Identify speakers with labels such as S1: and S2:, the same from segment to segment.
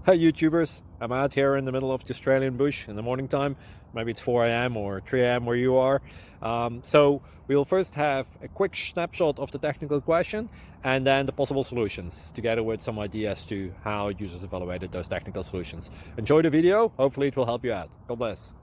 S1: Hi YouTubers, I'm out here in the middle of the Australian bush in the morning time. Maybe it's 4 a.m. or 3 a.m. where you are. So we'll first have a quick snapshot of the technical question and then the possible solutions, together with some ideas to how users evaluated those technical solutions. Enjoy the video, hopefully it will help you out. God bless.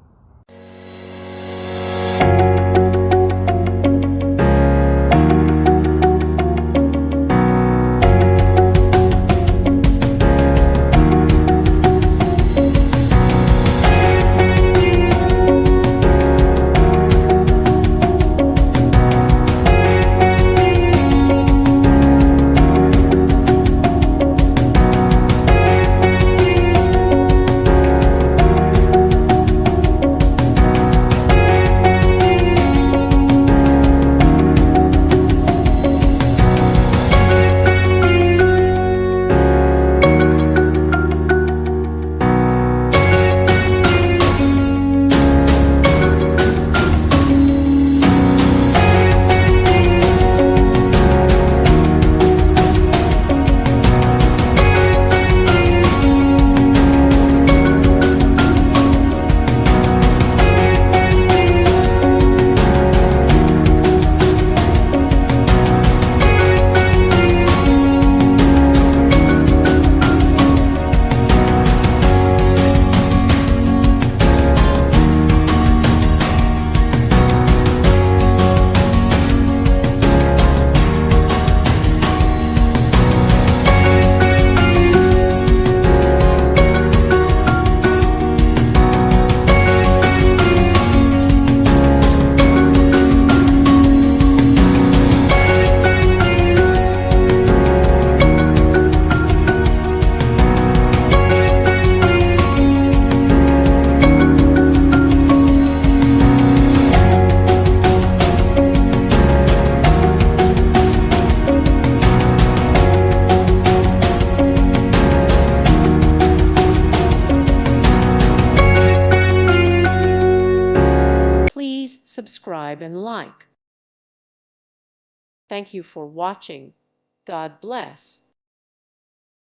S2: Please subscribe and like. Thank you for watching. God bless.